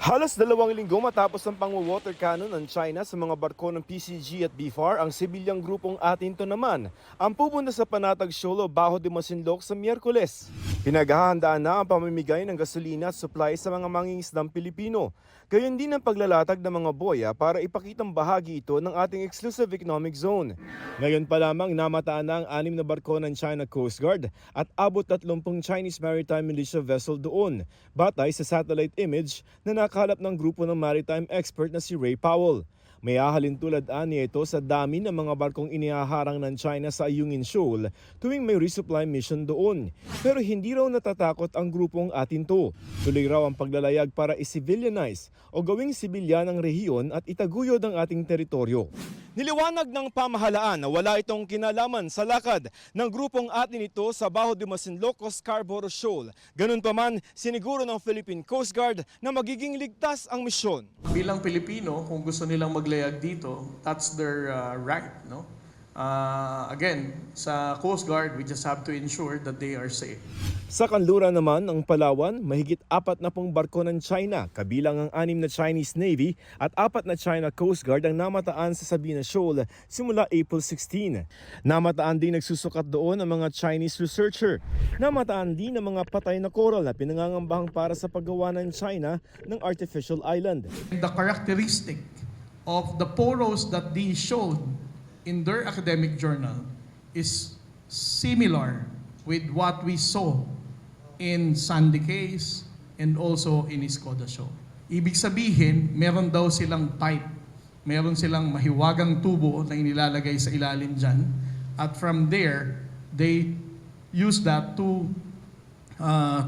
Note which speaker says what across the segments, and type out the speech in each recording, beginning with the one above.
Speaker 1: Halos 2 linggo matapos ang pang-water cannon ng China sa mga barko ng PCG at BFAR, ang sibilyang grupong Atinto naman ang pupunta sa Panatag Shoal o Bajo de Masinloc sa Miyerkules. Pinaghahandaan na ang pamimigay ng gasolina at supply sa mga mangingisdang Pilipino. Gayon din ang paglalatag ng mga boya para ipakitang bahagi ito ng ating exclusive economic zone. Ngayon pa lamang namataan na ang 6 na barko ng China Coast Guard at abot 30 Chinese Maritime Militia vessel doon, batay sa satellite image na nakahalap ng grupo ng maritime expert na si Ray Powell. May ahalin tulad ani ito sa dami ng mga barkong inihaharang ng China sa Ayungin Shoal tuwing may resupply mission doon. Pero hindi raw natatakot ang grupong Atinto. Tuloy raw ang paglalayag para i-civilianize o gawing sibilyan ang rehiyon at itaguyod ang ating teritoryo. Niliwanag ng pamahalaan na wala itong kinalaman sa lakad ng grupong Atinito sa Bajo de Masinloc o Scarborough Shoal. Ganun pa man, siniguro ng Philippine Coast Guard na magiging ligtas ang misyon.
Speaker 2: Bilang Pilipino, kung gusto nilang maglayag dito, that's their right, no? Again, sa Coast Guard, we just have to ensure that they are safe.
Speaker 1: Sa kanluran naman ng Palawan, mahigit 40 barko ng China, kabilang ang 6 na Chinese Navy at 4 na China Coast Guard ang namataan sa Sabina Shoal simula April 16. Namataan din nagsusukat doon ang mga Chinese researcher. Namataan din ang mga patay na coral na pinangangambahang para sa paggawa ng China ng artificial island.
Speaker 2: The characteristic of the poros that they showed in their academic journal is similar with what we saw in Sandy Case and also in Escoda Shoal. Ibig sabihin, meron daw silang pipe, meron silang mahiwagang tubo na inilalagay sa ilalim dyan, at from there, they use that to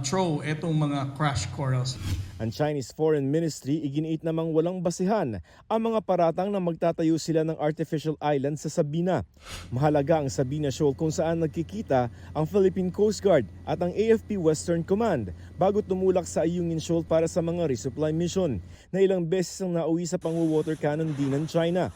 Speaker 2: throw etong mga crushed corals.
Speaker 1: Ang Chinese Foreign Ministry iginiit namang walang basihan ang mga paratang na magtatayo sila ng artificial island sa Sabina. Mahalaga ang Sabina Shoal kung saan nagkikita ang Philippine Coast Guard at ang AFP Western Command bago tumulak sa Ayungin Shoal para sa mga resupply mission na ilang beses ang nauwi sa pang-water cannon din ng China.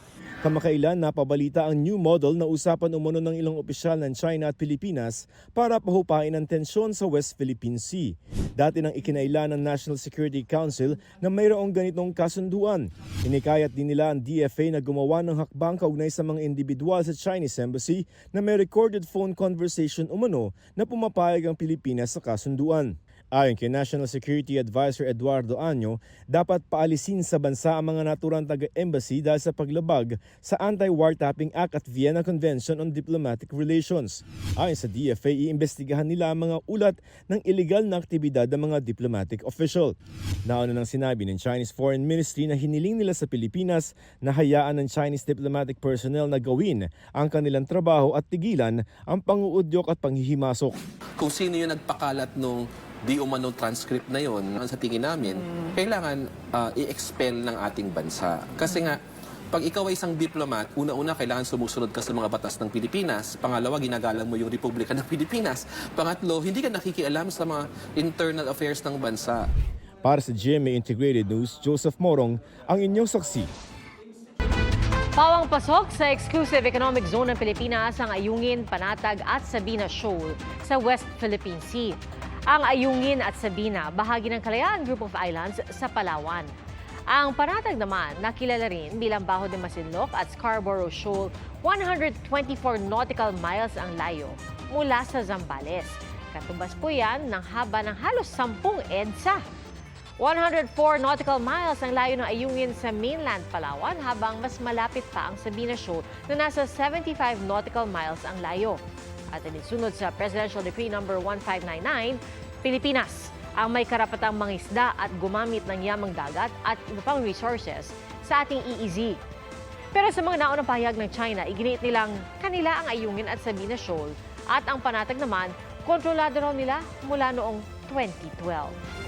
Speaker 1: Kamakailan napabalita ang new model na usapan umano ng ilang opisyal ng China at Pilipinas para pahupain ang tensyon sa West Philippine Sea. Dati nang ikinaila ng National Security Council na mayroong ganitong kasunduan. Inikayat din nila ang DFA na gumawa ng hakbang kaugnay sa mga individual sa Chinese Embassy na may recorded phone conversation umano na pumapayag ang Pilipinas sa kasunduan. Ayon kay National Security Advisor Eduardo Año, dapat paalisin sa bansa ang mga naturang taga-embassy dahil sa paglabag sa Anti-Wiretapping Act at Vienna Convention on Diplomatic Relations. Ayon sa DFA, iimbestigahan nila ang mga ulat ng illegal na aktibidad ng mga diplomatic official. Nauna nang sinabi ng Chinese Foreign Ministry na hiniling nila sa Pilipinas na hayaan ng Chinese diplomatic personnel na gawin ang kanilang trabaho at tigilan ang panguudyok at panghihimasok.
Speaker 3: Kung sino yung nagpakalat nung di umano transcript na yon, sa tingin namin, kailangan i-expel ng ating bansa. Kasi nga, pag ikaw ay isang diplomat, una-una kailangan sumusunod ka sa mga batas ng Pilipinas. Pangalawa, ginagalang mo yung Republika ng Pilipinas. Pangatlo, hindi ka nakikialam sa mga internal affairs ng bansa.
Speaker 1: Para sa GMA Integrated News, Joseph Morong, ang inyong saksi.
Speaker 4: Pawang pasok sa exclusive economic zone ng Pilipinas ang Ayungin, Panatag at Sabina Shoal sa West Philippine Sea. Ang Ayungin at Sabina, bahagi ng Kalayaan Group of Islands sa Palawan. Ang Panatag naman, nakilala rin bilang Bajo de Masinloc at Scarborough Shoal, 124 nautical miles ang layo mula sa Zambales. Katubas po yan ng haba ng halos 10 EDSA. 104 nautical miles ang layo ng Ayungin sa mainland Palawan, habang mas malapit pa ang Sabina Shoal na nasa 75 nautical miles ang layo. At inisunod sa Presidential Decree No. 1599, Pilipinas ang may karapatang mangisda at gumamit ng yamang dagat at iba pang resources sa ating EEZ. Pero sa mga naunang pahayag ng China, iginiit nilang kanila ang Ayungin at Sabina Shoal, at ang Panatag naman, kontrolado raw nila mula noong 2012.